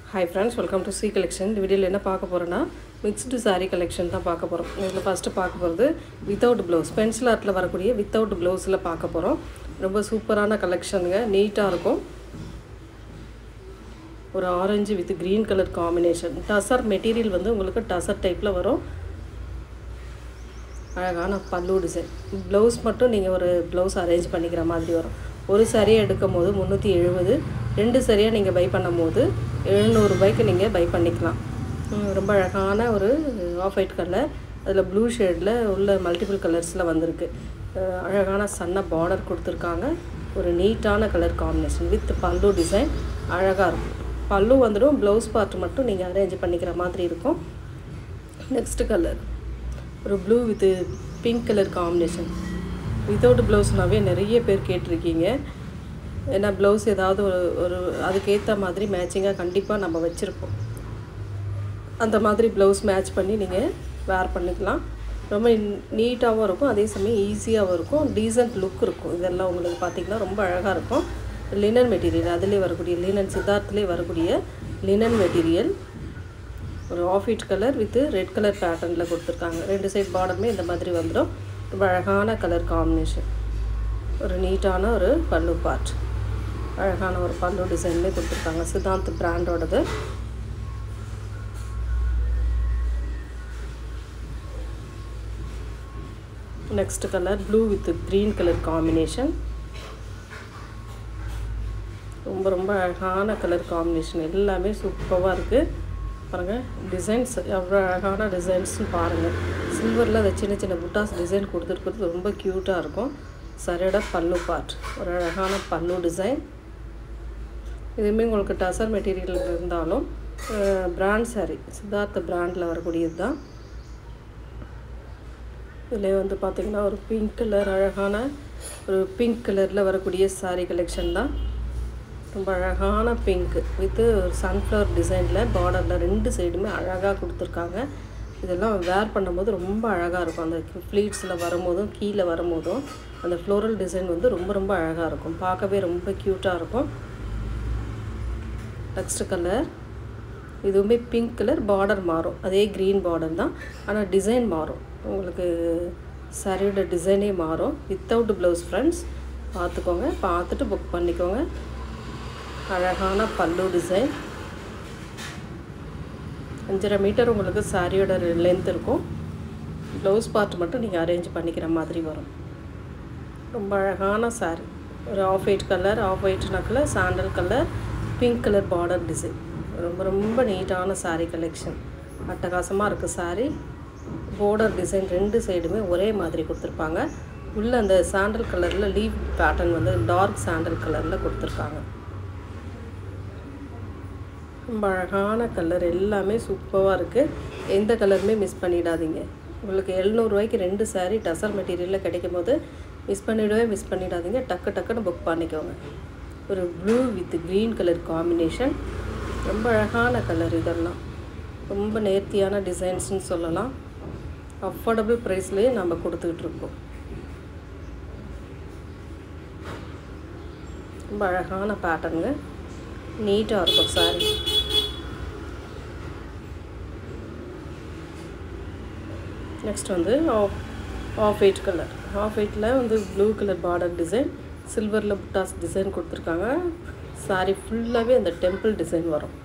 Hi friends, welcome to C collection. இந்த வீடியோல என்ன பார்க்க போறோம்னா mixed saree collection தான் பார்க்க போறோம். இதுல ஃபர்ஸ்ட் பார்க்க போறது without blouse pencil artல வரக்கூடிய without blouseல பார்க்க போறோம். ரொம்ப சூப்பரான கலெக்ஷனுங்க, நீட்டா இருக்கும். ஒரு orange with green color combination. Tussar material வந்து உங்களுக்கு டசர் டைப்ல வரும். அழகான பல்லு டிசைன். ப்ளவுஸ் மட்டும் நீங்க ஒரு ப்ளவுஸ் அரேஞ்ச் பண்ணிக்கிற மாதிரி வரும். ஒரு saree எடுக்கும்போது 370, ரெண்டு சரியா நீங்க பை பண்ணும்போது 700 ரூபாய்க்கு நீங்க பை பண்ணிக்கலாம். ரொம்ப அழகான ஒரு ஆஃப் ஒயிட் கலர், அதுல ப்ளூ ஷேட்ல உள்ள மல்டிபிள் கலர்ஸ்ல வந்திருக்கு. அழகான சன்ன பார்டர் கொடுத்திருக்காங்க. ஒரு நீட்டான கலர் காம்பினேஷன் வித் பல்லு டிசைன் அழகா இருக்கும். பல்லு வந்துடும், ப்ளவுஸ் பார்ட் மட்டும் நீங்க அரேஞ்ச் பண்ணிக்கிற மாதிரி இருக்கும். நெக்ஸ்ட் கலர் ஒரு blue with pink colour combination. Without ப்ளவுஸ்னாவே நிறைய பேர் கேட்டிருக்கீங்க. ஏன்னா ப்ளவுஸ் ஏதாவது ஒரு அதுக்கேற்ற மாதிரி மேட்சிங்காக கண்டிப்பாக நம்ம வச்சுருப்போம். அந்த மாதிரி ப்ளவுஸ் மேட்ச் பண்ணி நீங்கள் வேர் பண்ணிக்கலாம். ரொம்ப நீட்டாகவும் இருக்கும், அதே சமயம் ஈஸியாகவும் இருக்கும், டீசன்ட் லுக் இருக்கும். இதெல்லாம் உங்களுக்கு பார்த்திங்கன்னா ரொம்ப அழகாக இருக்கும். லினன் மெட்டீரியல், அதிலே வரக்கூடிய லினன் சித்தார்த்திலே வரக்கூடிய லினன் மெட்டீரியல். ஒரு off white colour with red colour பேட்டர்னில் கொடுத்துருக்காங்க. ரெண்டு சைட் பார்டருமே இந்த மாதிரி வந்துடும். ரொம்ப அழகான கலர் காம்பினேஷன். ஒரு நீட்டான ஒரு பல்லு பார்ட், அழகான ஒரு பல்லு டிசைன்லேயே கொடுத்துருக்காங்க. சித்தாந்த் பிராண்டோடது. Next colour blue with green colour combination. ரொம்ப ரொம்ப அழகான கலர் காம்பினேஷன், எல்லாமே சூப்பராக இருக்குது. பாருங்கள் டிசைன்ஸ் எவ்வளோ அழகான டிசைன்ஸ்னு பாருங்கள். சில்வரில் அதை சின்ன சின்ன புட்டாஸ் டிசைன் கொடுத்துருக்குறது ரொம்ப க்யூட்டாக இருக்கும். சரியோட பல்லு பார்ட், ஒரு அழகான பல்லு டிசைன். இதுவுமே உங்களுக்கு டசர் மெட்டீரியல் இருந்தாலும் பிராண்ட் சாரீ, சித்தார்த்த பிராண்டில் வரக்கூடியது தான். இதில் வந்து பார்த்திங்கன்னா ஒரு பிங்க் கலர், அழகான ஒரு பிங்க் கலரில் வரக்கூடிய சாரீ கலெக்ஷன் தான். ரொம்ப அழகான பிங்க் வித் ஒரு சன்ஃப்ளவர் டிசைனில் பார்டரில் ரெண்டு சைடுமே அழகாக கொடுத்துருக்காங்க. இதெல்லாம் வேர் பண்ணும்போது ரொம்ப அழகாக இருக்கும். அந்த ஃப்ளீட்ஸில் வரும்போதும் கீழே வரும்போதும் அந்த ஃப்ளோரல் டிசைன் வந்து ரொம்ப ரொம்ப அழகாக இருக்கும், பார்க்கவே ரொம்ப க்யூட்டாக இருக்கும். நெக்ஸ்ட் கலர் இதுவுமே பிங்க் கலர், பார்டர் மாறும், அதே க்ரீன் பார்டர் தான், ஆனால் டிசைன் மாறும். உங்களுக்கு சாரியோட டிசைனே மாறும். வித்தவுட் ப்ளவுஸ் ஃப்ரெண்ட்ஸ் பார்த்துக்கோங்க, பார்த்துட்டு புக் பண்ணிக்கோங்க. அழகான பல்லு டிசைன். 5.5 மீட்டர் உங்களுக்கு சாரியோட லென்த் இருக்கும். ப்ளவுஸ் பார்ட் மட்டும் நீங்கள் அரேஞ்ச் பண்ணிக்கிற மாதிரி வரும். ரொம்ப அழகான சாரி. ஒரு off white colour, off white நக்கில் sandal colour, pink colour border design. ரொம்ப ரொம்ப நீட்டான சாரீ கலெக்ஷன். அட்டகாசமாக இருக்குது சாரீ. பார்டர் டிசைன் ரெண்டு சைடுமே ஒரே மாதிரி கொடுத்துருப்பாங்க. உள்ளே அந்த சாண்டல் கலரில் லீவ் பேட்டர்ன் வந்து டார்க் சாண்டல் கலரில் கொடுத்துருக்காங்க. ரொம்ப அழகான கலர், எல்லாமே சூப்பராக இருக்குது. எந்த கலருமே மிஸ் பண்ணிடாதீங்க. உங்களுக்கு 700 ரூபாய்க்கு ரெண்டு சாரீ டசர் மெட்டீரியலில் கிடைக்கும் போது மிஸ் பண்ணிடாதீங்க. டக்குன்னு புக் பண்ணிக்கோங்க. ஒரு blue with green colour combination. ரொம்ப அழகான கலர். இதெல்லாம் ரொம்ப நேர்த்தியான டிசைன்ஸ்னு சொல்லலாம். அஃபோர்டபுள் ப்ரைஸ்லேயே நம்ம கொடுத்துக்கிட்டு இருக்கோம். ரொம்ப அழகான பேட்டர்னுங்க, நீட்டாக இருக்கும் சாரி. நெக்ஸ்ட் வந்து ஆஃப் ஒயிட் கலர். ஆஃப் ஒயிட்டில் வந்து ப்ளூ கலர் பார்டர் டிசைன், சில்வரில் புட்டாஸ் டிசைன் கொடுத்துருக்காங்க. சாரி ஃபுல்லாகவே அந்த டெம்பிள் டிசைன் வரும்.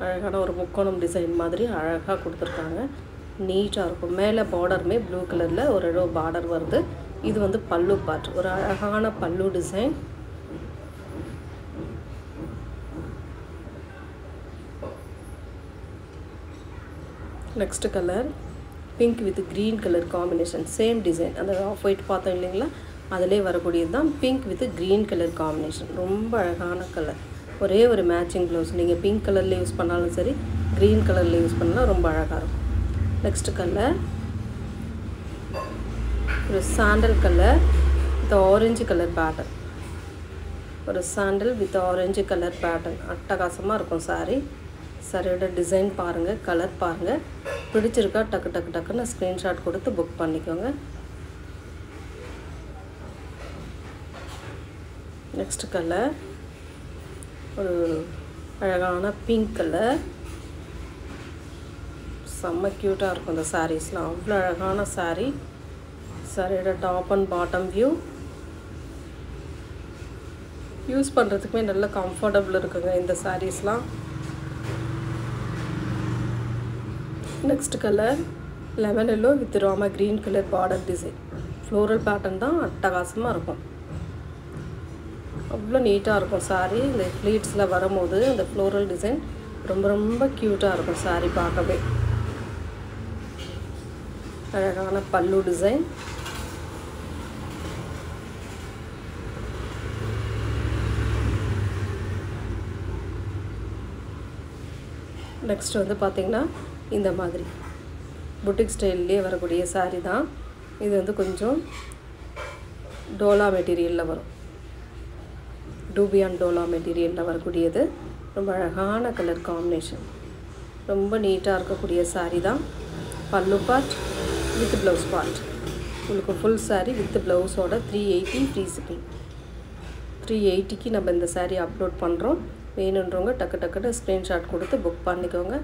அழகான ஒரு முக்கோணம் டிசைன் மாதிரி அழகாக கொடுத்துருக்காங்க. நீட்டாக இருக்கும். மேலே பார்டருமே ப்ளூ கலரில் ஒரு பார்டர் வருது. இது வந்து பல்லு பார்ட், ஒரு அழகான பல்லு design. Next colour pink with green colour combination. Same design, அந்த ஆஃப் ஒயிட் பார்த்தோம் இல்லைங்களா, அதிலே வரக்கூடியது தான். Pink with green colour combination. ரொம்ப அழகான கலர். ஒரே ஒரு மேட்சிங் ப்ளவுஸ் நீங்கள் பிங்க் கலரில் யூஸ் பண்ணாலும் சரி, க்ரீன் கலரில் யூஸ் பண்ணாலும் ரொம்ப அழகாக இருக்கும். நெக்ஸ்ட் கலர் ஒரு sandal colour with orange colour pattern. ஒரு sandal with orange colour pattern. அட்டகாசமாக இருக்கும் சாரி. சாரியோட டிசைன் பாருங்கள், கலர் பாருங்கள். பிடிச்சிருக்கா டக்குன்னு ஸ்க்ரீன்ஷாட் கொடுத்து புக் பண்ணிக்கோங்க. நெக்ஸ்ட் கலர் ஒரு அழகான பிங்க் கலர், செம்ம க்யூட்டாக இருக்கும் இந்த சாரீஸ்லாம். அவ்வளோ அழகான சாரீ. சாரியோட top and bottom view. Use பண்ணுறதுக்குமே நல்ல கம்ஃபர்டபுள் இருக்குங்க இந்த சாரீஸ்லாம். Next colour lemon yellow with rama green colour border design. Floral pattern தான் அட்டகாசமாக இருக்கும். அவ்வளோ நீட்டாக இருக்கும் சாரீ. இந்த ஃப்ளீட்ஸில் வரும்போது இந்த ஃப்ளோரல் டிசைன் ரொம்ப ரொம்ப க்யூட்டாக இருக்கும் சாரீ பார்க்கவே. அழகான பல்லு டிசைன். நெக்ஸ்ட் வந்து பார்த்திங்கன்னா இந்த மாதிரி புட்டிக் ஸ்டைல்லே வரக்கூடிய சாரீ தான். இது வந்து கொஞ்சம் டோலா மெட்டீரியலில் வரும். டூபியான் டோலா மெட்டீரியலில் வரக்கூடியது. ரொம்ப அழகான கலர் காம்பினேஷன். ரொம்ப நீட்டாக இருக்கக்கூடிய சாரீ தான். பல்லு பார்ட் வித் ப்ளவுஸ் பார்ட். உங்களுக்கு ஃபுல் சாரீ வித் ப்ளவுஸோட 380 ஃப்ரீ ஷிப்பிங். 380க்கு நம்ம இந்த சாரீ அப்லோட் பண்ணுறோம். வேணுன்றவங்க டக்கு டக்குன்னு ஸ்க்ரீன்ஷாட் கொடுத்து புக் பண்ணிக்கோங்க.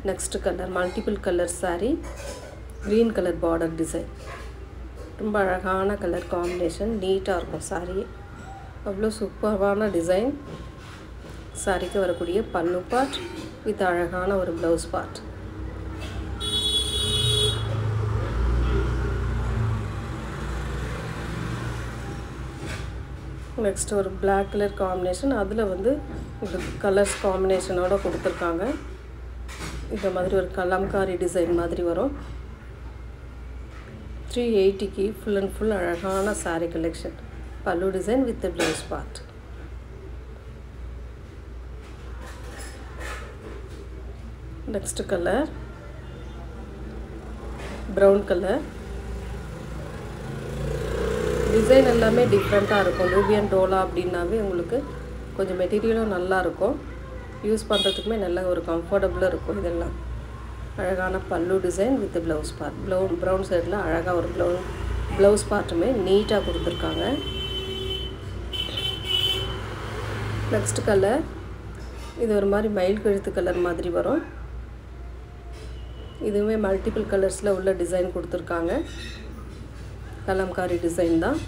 Next colour multiple colour sari, green colour border design. ரொம்ப அழகான கலர் காம்பினேஷன். நீட்டாக இருக்கும் சாரீ. அவ்வளோ சூப்பரான டிசைன். சாரீக்கு வரக்கூடிய பல்லு பார்ட் வித் அழகான ஒரு ப்ளவுஸ் பார்ட். நெக்ஸ்ட் ஒரு பிளாக் கலர் காம்பினேஷன். அதில் வந்து கலர்ஸ் காம்பினேஷனோடு கொடுத்துருக்காங்க. இந்த மாதிரி ஒரு கலம்காரி டிசைன் மாதிரி வரும். 380க்கு ஃபுல் அண்ட் ஃபுல் அழகான சாரீ கலெக்ஷன். பல்லு design with blouse part. Next colour brown colour. Design எல்லாமே டிஃப்ரெண்ட்டாக இருக்கும். டூபியான் டோலா அப்படின்னாவே உங்களுக்கு கொஞ்சம் மெட்டீரியலும் நல்லாயிருக்கும். யூஸ் பண்ணுறதுக்குமே நல்ல ஒரு கம்ஃபர்டபுளாக இருக்கும். இதெல்லாம் அழகான பல்லு design with blouse part. Brown சைடில் அழகாக ஒரு ப்ளவுஸ் பார்ட்டுமே நீட்டாக கொடுத்துருக்காங்க. நெக்ஸ்ட் கலர் இது ஒரு மாதிரி மயில் கழுத்து கலர் மாதிரி வரும். இதுவுமே மல்டிபிள் கலர்ஸில் உள்ள டிசைன் கொடுத்துருக்காங்க. கலம்காரி டிசைன் தான்.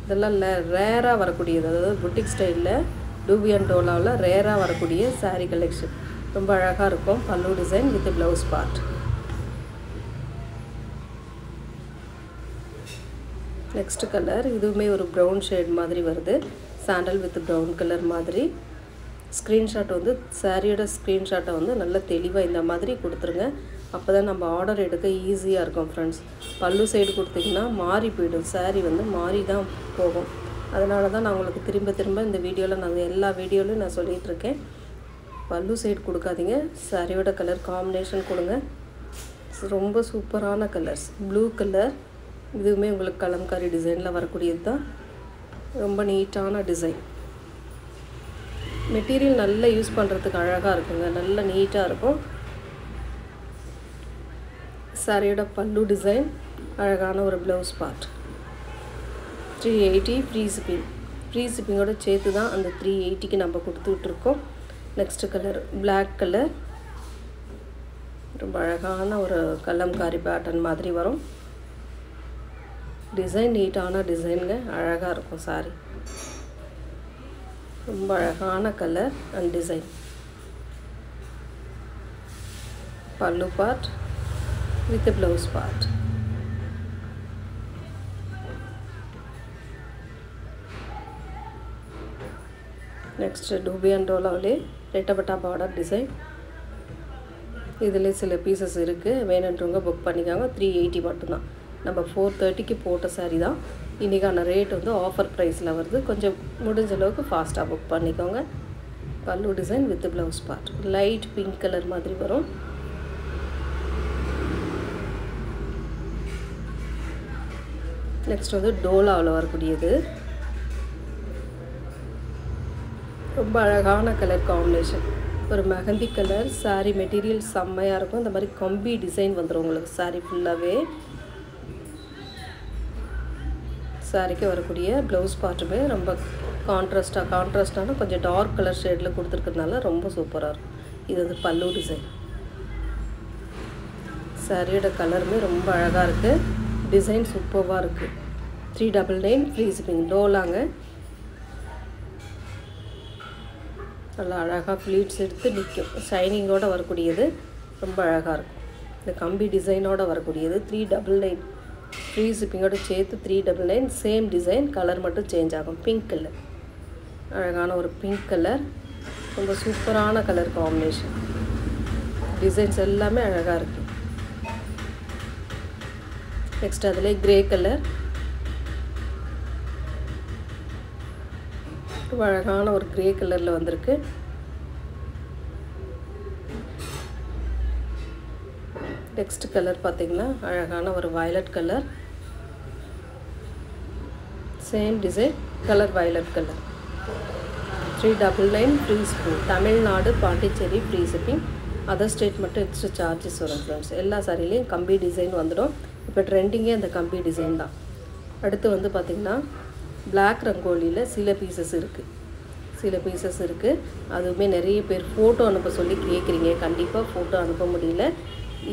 இதெல்லாம் ரேராக வரக்கூடியது. அதாவது புட்டிக் ஸ்டைலில் டூபியான் டோலாவில் ரேராக வரக்கூடிய சாரீ கலெக்ஷன். ரொம்ப அழகாக இருக்கும். பல்லு design with blouse part. Next colour இதுவுமே ஒரு ப்ரௌன் ஷேட் மாதிரி வருது. சாண்டல் வித் ப்ரௌன் கலர் மாதிரி. ஸ்க்ரீன்ஷாட் வந்து சாரியோட ஸ்க்ரீன்ஷாட்டை வந்து நல்லா தெளிவாக இந்த மாதிரி கொடுத்துருங்க. அப்போ தான் நம்ம ஆர்டர் எடுக்க ஈஸியாக இருக்கும் ஃப்ரெண்ட்ஸ். பல்லு சைடு கொடுத்திங்கன்னா மாறி போய்டும். சாரீ வந்து மாறி தான் போகும். அதனால தான் நான் உங்களுக்கு திரும்ப திரும்ப இந்த வீடியோவில் எல்லா வீடியோலையும் நான் சொல்லிகிட்ருக்கேன். பல்லு சைடு கொடுக்காதீங்க. சாரியோட கலர் காம்பினேஷன் கொடுங்க. ரொம்ப சூப்பரான கலர்ஸ். Blue colour. இதுவுமே உங்களுக்கு கலம்காரி டிசைனில் வரக்கூடியது தான். ரொம்ப நீட்டான டிசைன். மெட்டீரியல் நல்லா யூஸ் பண்ணுறதுக்கு அழகாக இருக்குங்க. நல்லா நீட்டாக இருக்கும். சாரியோட பல்லு டிசைன் அழகான ஒரு blouse part. 380 free shipping. Free ஷிப்பிங்கோட சேர்த்து தான் அந்த 380க்கு நம்ம கொடுத்துட்ருக்கோம். Next colour black colour. ரொம்ப அழகான ஒரு கலம்காரி பேட்டர்ன் மாதிரி வரும். டிசைன் நீட்டான டிசைனுங்க. அழகாக இருக்கும் சாரி. ரொம்ப அழகான கலர் அண்ட் டிசைன். பல்லு part with the blouse part. Next dupion டோலாவிலே ரெட்டப்பட்டா பார்டர் டிசைன். இதில் சில பீசஸ் இருக்குது. வேணுன்றவங்க புக் பண்ணிக்காங்க. 380 மட்டும்தான். நம்ம 430க்கு போட்ட சாரீ தான். இன்றைக்கான ரேட் வந்து ஆஃபர் ப்ரைஸில் வருது. கொஞ்சம் முடிஞ்ச அளவுக்கு ஃபாஸ்ட்டாக புக் பண்ணிக்கோங்க. பல்லு design with blouse part. Light pink colour மாதிரி வரும். நெக்ஸ்ட் வந்து டோலாவில் வரக்கூடியது. ரொம்ப அழகான கலர் காம்பினேஷன். ஒரு மெஹந்தி கலர். சாரீ மெட்டீரியல் செம்மையாக இருக்கும். இந்த மாதிரி கம்பி டிசைன் வந்துடும் உங்களுக்கு சாரீ ஃபுல்லாகவே. சாரீக்கு வரக்கூடிய ப்ளவுஸ் பார்ட்டுமே ரொம்ப கான்ட்ராஸ்டான கொஞ்சம் டார்க் கலர் ஷேடில் கொடுத்துருக்கறதுனால ரொம்ப சூப்பராக இருக்கும். இது வந்து பல்லு டிசைன். சாரியோட கலருமே ரொம்ப அழகாக இருக்குது. டிசைன் சூப்பராக இருக்குது. 399 ஃப்ரீ ஷிப்பிங். டோலாங்க நல்லா அழகாக ப்ளீட்ஸ் எடுத்து நிற்கும். ஷைனிங்கோடு வரக்கூடியது ரொம்ப அழகாக இருக்கும். இந்த கம்பி டிசைனோடு வரக்கூடியது 399 ஃப்ரீ ஷிப்பிங்கோடு சேர்த்து 399. சேம் டிசைன், கலர் மட்டும் சேஞ்ச் ஆகும். பிங்க் கலர், அழகான ஒரு பிங்க் கலர், ரொம்ப சூப்பரான கலர் காம்பினேஷன். டிசைன்ஸ் எல்லாமே அழகாக இருக்குது. நெக்ஸ்ட் அதிலே கிரே கலர், ரொம்ப அழகான ஒரு கிரே கலரில் வந்திருக்கு. நெக்ஸ்ட் கலர் பார்த்திங்கன்னா அழகான ஒரு violet colour. Same design, colour violet colour. 399 free shipping. Tamil Nadu, Pondicherry free shipping. Other state மட்டும் எக்ஸ்ட்ரா சார்ஜஸ் வரும் ஃப்ரெண்ட்ஸ். எல்லா சாரிலையும் கம்பி டிசைன் வந்துடும். இப்போ ட்ரெண்டிங்கே அந்த கம்பி டிசைன் தான். அடுத்து வந்து பார்த்திங்கன்னா பிளாக் ரங்கோலியில் சில பீசஸ் இருக்குது. அதுவுமே நிறைய பேர் ஃபோட்டோ அனுப்ப சொல்லி கேட்குறீங்க. கண்டிப்பாக ஃபோட்டோ அனுப்ப முடியல.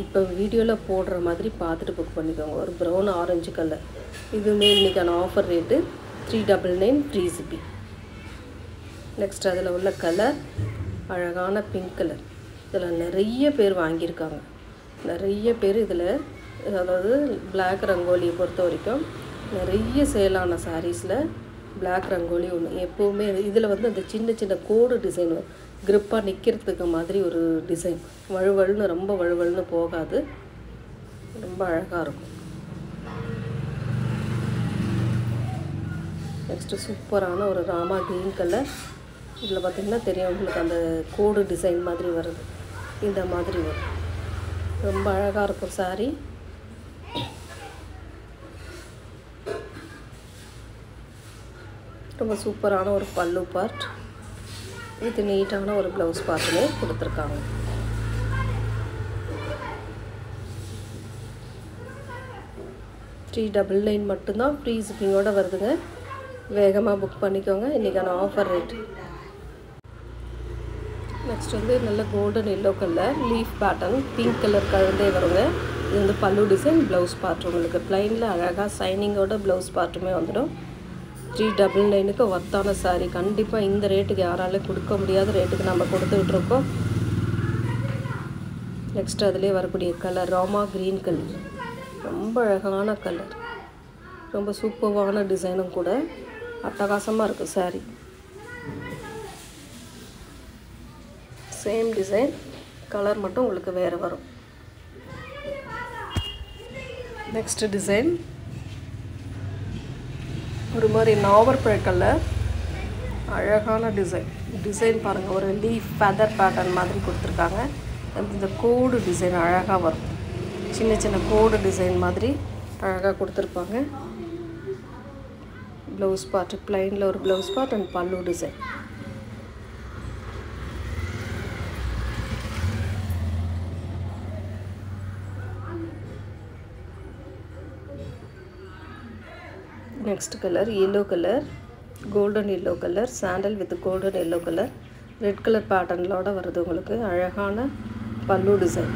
இப்போ வீடியோவில் போடுற மாதிரி பார்த்துட்டு புக் பண்ணிக்கோங்க. ஒரு ப்ரௌன் ஆரஞ்சு கலர். இதுவுமே இன்றைக்கான offer rate 399 free shipping. Next அதில் உள்ள கலர் அழகான பிங்க் கலர். இதில் நிறைய பேர் வாங்கியிருக்காங்க. நிறைய பேர் இதில், அதாவது பிளாக் ரங்கோலியை பொறுத்த வரைக்கும் நிறைய சேலான சாரீஸில் பிளாக் ரங்கோலி ஒன்று எப்போவுமே. இதில் வந்து அந்த சின்ன சின்ன கோடு டிசைன் க்ரிப்பாக நிற்கிறதுக்கு மாதிரி ஒரு டிசைன். வழுவழுன்னு, ரொம்ப வழுவழுன்னு போகாது. ரொம்ப அழகாக இருக்கும். நெக்ஸ்ட்டு சூப்பரான ஒரு ராமா க்ரீன் கலர். இதில் பார்த்திங்கன்னா தெரியும் உங்களுக்கு, அந்த கோடு டிசைன் மாதிரி வருது. இந்த மாதிரி வரும். ரொம்ப அழகாக இருக்கும் சாரீ. ரொம்ப சூப்பரான ஒரு பல்லு பார்ட். இது நீட்டான ஒரு ப்ளவுஸ் பார்ட்டுமே கொடுத்துருக்காங்க. $399 மட்டும்தான் ஃப்ரீ ஷிப்பிங்கோடு வருதுங்க. வேகமாக புக் பண்ணிக்கோங்க. இன்றைக்கான ஆஃபர் ரேட். நெக்ஸ்ட் வந்து நல்ல golden yellow colour leaf pattern, pink colour கலந்தே வருங்க. இது வந்து பல்லு டிசைன், ப்ளவுஸ் பார்ட் உங்களுக்கு ப்ளைனில் அழகாக ஷைனிங்கோட ப்ளவுஸ் பார்ட்டுமே வந்துடும். 399க்கு ஒர்த்தான சாரீ. கண்டிப்பாக இந்த ரேட்டுக்கு யாராலும் கொடுக்க முடியாத ரேட்டுக்கு நம்ம கொடுத்துக்கிட்ருக்கோம். நெக்ஸ்ட் அதிலே வரக்கூடிய கலர் ராமா க்ரீன் கலர். ரொம்ப அழகான கலர், ரொம்ப சூப்பரான டிசைனும் கூட. அட்டகாசமாக இருக்குது சாரீ. சேம் டிசைன், கலர் மட்டும் உங்களுக்கு வேறு வரும். நெக்ஸ்ட் டிசைன் ஒரு மாதிரி நாவற்பழ கலர். அழகான டிசைன் பாருங்கள். ஒரு லீஃப் ஃபெதர் பேட்டர்ன் மாதிரி கொடுத்துருக்காங்க. இந்த கோடு டிசைன் அழகாக வரும். சின்ன சின்ன கோடு டிசைன் மாதிரி அழகாக கொடுத்துருப்பாங்க. ப்ளவுஸ் பார்ட் ப்ளைனில் ஒரு ப்ளவுஸ் பார்ட் அண்ட் பல்லு design. Next colour yellow colour, golden yellow colour, sandal with golden yellow colour. Red colour பேட்டர்னோட வருது உங்களுக்கு. அழகான பல்லு டிசைன்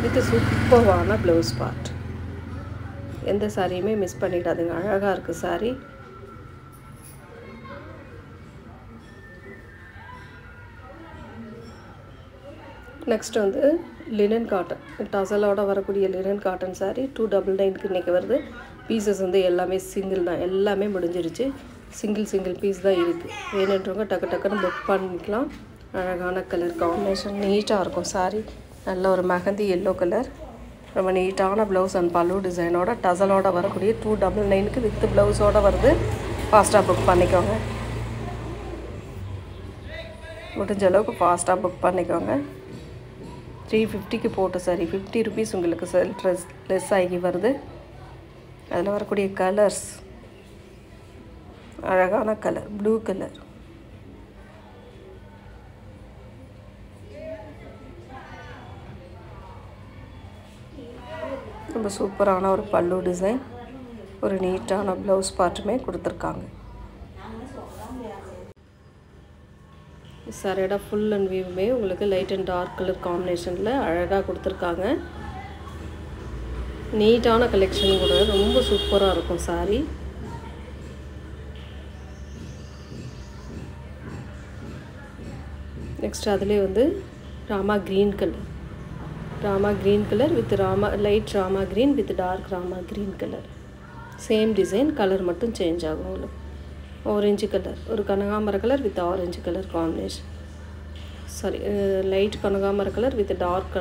வித் சூப்பரான ப்ளவுஸ் பார்ட். எந்த சாரியுமே மிஸ் பண்ணிடாதுங்க. அழகாக இருக்குது சாரீ. நெக்ஸ்ட் வந்து லினன் காட்டன், டசலோட வரக்கூடிய லினன் காட்டன் சாரீ 299க்கு இன்றைக்கி வருது. பீசஸ் வந்து எல்லாமே சிங்கிள் தான். எல்லாமே முடிஞ்சிருச்சு. சிங்கிள் பீஸ் தான் இருக்குது. வேணுன்றவங்க டக்குன்னு புக் பண்ணிக்கலாம். அழகான கலர் காம்பினேஷன், நீட்டாக இருக்கும் சாரீ. நல்ல ஒரு மெஹந்தி எல்லோ கலர். ரொம்ப நீட்டான ப்ளவுஸ் அண்ட் பல்லு டிசைனோட டசலோட வரக்கூடிய 299க்கு வித் ப்ளவுஸோடு வருது. ஃபாஸ்ட்டாக புக் பண்ணிக்கோங்க. முடிஞ்ச அளவுக்கு ஃபாஸ்ட்டாக புக் பண்ணிக்கோங்க. 350க்கு போட்ட சாரி 50 ருபீஸ் உங்களுக்கு ட்ரெஸ் லெஸ் ஆகி வருது. அதில் வரக்கூடிய கலர்ஸ் அழகான கலர், ப்ளூ கலர், ரொம்ப சூப்பரான ஒரு பல்லு டிசைன். ஒரு நீட்டான ப்ளவுஸ் பார்ட்டுமே கொடுத்துருக்காங்க. சாரியோட ஃபுல் அண்ட் வியூவுமே உங்களுக்கு லைட் அண்ட் டார்க் கலர் காம்பினேஷனில் அழகாக கொடுத்துருக்காங்க. நீட்டான கலெக்ஷன் கூட, ரொம்ப சூப்பராக இருக்கும் சாரி. நெக்ஸ்ட் அதிலே வந்து rama green colour, rama green colour with light rama green with dark rama green colour. Same design, colour மட்டும் சேஞ்ச் ஆகும் உங்களுக்கு. ஆரஞ்சு கலர், ஒரு கனகாமர colour with orange colour combination. Sari, light கனகாமர colour with dark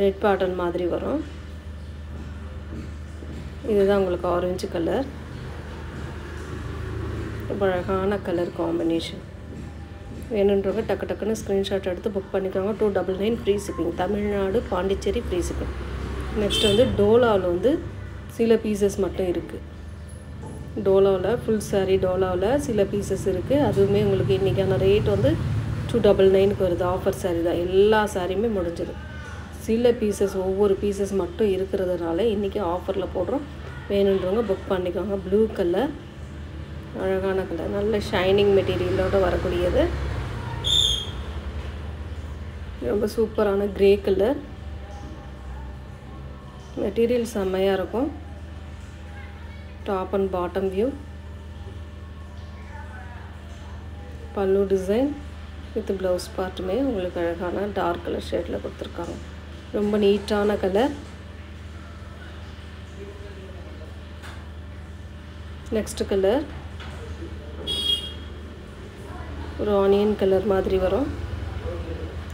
red pattern மாதிரி வரும். இதுதான் உங்களுக்கு ஆரஞ்சு கலர். ரொம்ப அழகான கலர் காம்பினேஷன். வேணுன்றவங்க டக்கு டக்குன்னு ஸ்க்ரீன்ஷாட் எடுத்து புக் பண்ணிக்கோங்க. 299 free shipping. Tamil Nadu Pondicherry free shipping. Next வந்து டோலாவில் வந்து சில பீசஸ் மட்டும் இருக்குது. டோலாவில் ஃபுல் சாரீ டோலாவில் சில பீசஸ் இருக்குது. அதுவுமே உங்களுக்கு இன்றைக்கான ரேட் வந்து 299க்கு வருது. ஆஃபர் சாரீ தான், எல்லா சாரியுமே முடிஞ்சது. சில பீசஸ், ஒவ்வொரு பீசஸ் மட்டும் இருக்கிறதுனால இன்றைக்கி ஆஃபரில் போடுறோம். வேணுன்றவங்க புக் பண்ணிக்கோங்க. ப்ளூ கலர், அழகான கலர், நல்ல ஷைனிங் மெட்டீரியலோடு வரக்கூடியது. ரொம்ப சூப்பரான க்ரே கலர் மெட்டீரியல், செம்மையாக இருக்கும். டாப் அண்ட் பாட்டம் வியூ, பல்லு டிசைன் வித் ப்ளவுஸ் பார்ட்டுமே உங்களுக்கு அழகான டார்க் கலர் ஷேடில் கொடுத்துருக்காங்க. ரொம்ப நீட்டான கலர். நெக்ஸ்ட் கலர் ஒரு ஆனியன் கலர் மாதிரி வரும்.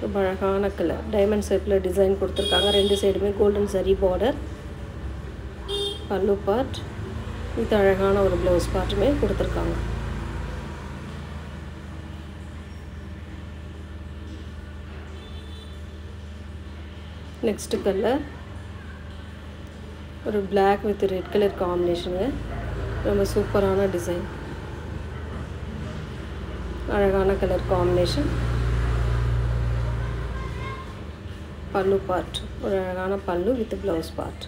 ரொம்ப அழகான கலர், டைமண்ட் ஷேப்பில் டிசைன் கொடுத்துருக்காங்க. ரெண்டு சைடுமே கோல்டன் சரி பார்டர். பல்லு பார்ட் வித் அழகான ஒரு ப்ளவுஸ் பார்ட்டுமே கொடுத்துருக்காங்க. நெக்ஸ்ட் கலர் ஒரு black with red colour combination. ரொம்ப சூப்பரான டிசைன், அழகான கலர் காம்பினேஷன். பல்லு பார்ட், ஒரு அழகான பல்லு வித் ப்ளவுஸ் பார்ட்.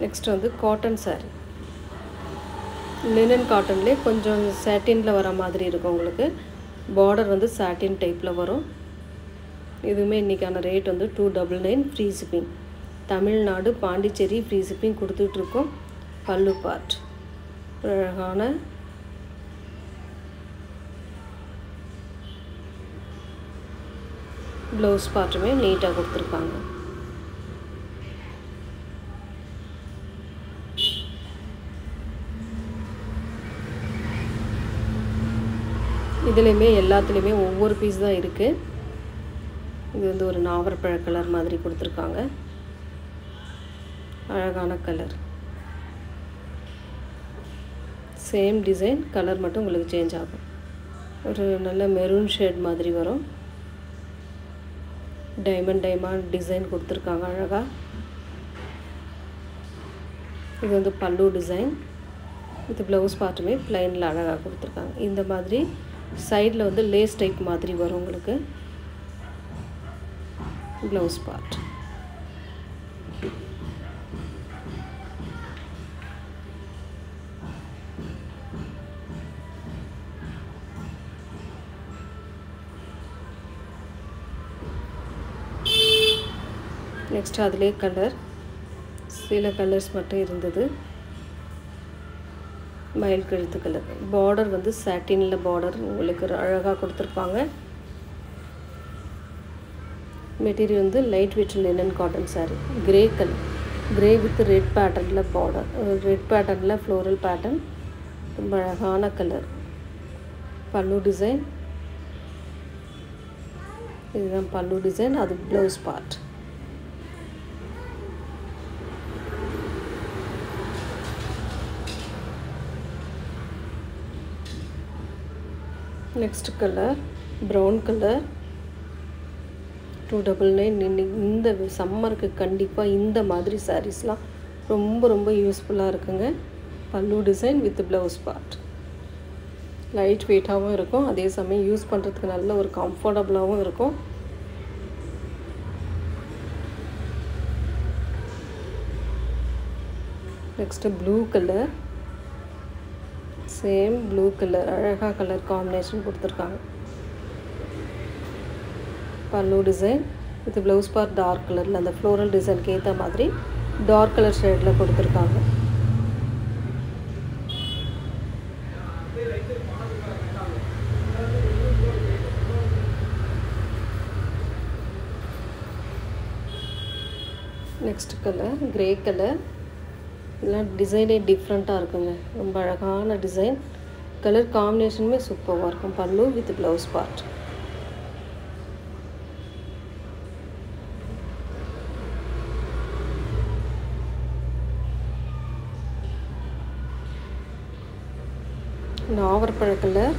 நெக்ஸ்ட் வந்து காட்டன் சாரீ, லினன் காட்டன்லேயே கொஞ்சம் சாட்டினில் வர மாதிரி இருக்கும் உங்களுக்கு. பார்டர் வந்து சாட்டின் டைப்பில் வரும். இதுவுமே இன்றைக்கான ரேட் வந்து 299 free shipping. Tamil Nadu Pondicherry free shipping கொடுத்துட்ருக்கோம். பல்லு பார்ட் ஒரு அழகான ப்ளவுஸ் பார்ட்டுமே நீட்டாக கொடுத்துருக்காங்க. இதுலேயுமே எல்லாத்துலேயுமே ஒவ்வொரு பீஸ் தான் இருக்குது. இது வந்து ஒரு நாவற்பழ கலர் மாதிரி கொடுத்துருக்காங்க. அழகான கலர், சேம் டிசைன், கலர் மட்டும் உங்களுக்கு சேஞ்ச் ஆகும். ஒரு நல்ல மெரூன் ஷேட் மாதிரி வரும். டைமண்ட் டிசைன் கொடுத்துருக்காங்க அழகாக. இது வந்து பல்லு டிசைன். இது ப்ளவுஸ் பார்ட்டுமே ப்ளைனில் அழகாக கொடுத்துருக்காங்க. இந்த மாதிரி சைடில் வந்து லேஸ் டைப் மாதிரி வரும் உங்களுக்கு ப்ளவுஸ் பார்ட். நெக்ஸ்ட் அதிலே கலர், சில கலர்ஸ் மட்டும் இருந்தது. மயில் கழுத்து கலர். பார்டர் வந்து சாட்டினில் பார்டர் உங்களுக்கு அழகாக கொடுத்துருப்பாங்க. மெட்டீரியல் வந்து light weight linen cotton sari. Grey colour, grey with red பேட்டர்னில் பார்டர், ரெட் பேட்டர்னில் ஃப்ளோரல் பேட்டர்ன். ரொம்ப அழகான கலர். பல்லு டிசைன், இதுதான் பல்லு டிசைன். அது blouse part. Next colour brown colour. 299. இந்த சம்மருக்கு கண்டிப்பாக இந்த மாதிரி சாரீஸ்லாம் ரொம்ப யூஸ்ஃபுல்லாக இருக்குங்க. பல்லு design with blouse part. Light வெயிட்டாகவும் இருக்கும், அதே சமயம் யூஸ் பண்ணுறதுக்கு நல்ல ஒரு கம்ஃபர்டபுளாகவும் இருக்கும். Next blue colour, same blue colour, அழகாக கலர் காம்பினேஷன் கொடுத்துருக்காங்க. பல்லு design with blouse part dark கலரில், அந்த ஃப்ளோரல் டிசைனுக்கு ஏற்ற மாதிரி டார்க் கலர் ஷேடில் கொடுத்துருக்காங்க. Next colour grey colour. இதெல்லாம் டிசைனே டிஃப்ரெண்ட்டாக இருக்குங்க, ரொம்ப அழகான டிசைன். கலர் காம்பினேஷனுமே சூப்பராக இருக்கும். பல்லு வித் ப்ளவுஸ் பார்ட். நாவற்பழ கலர்,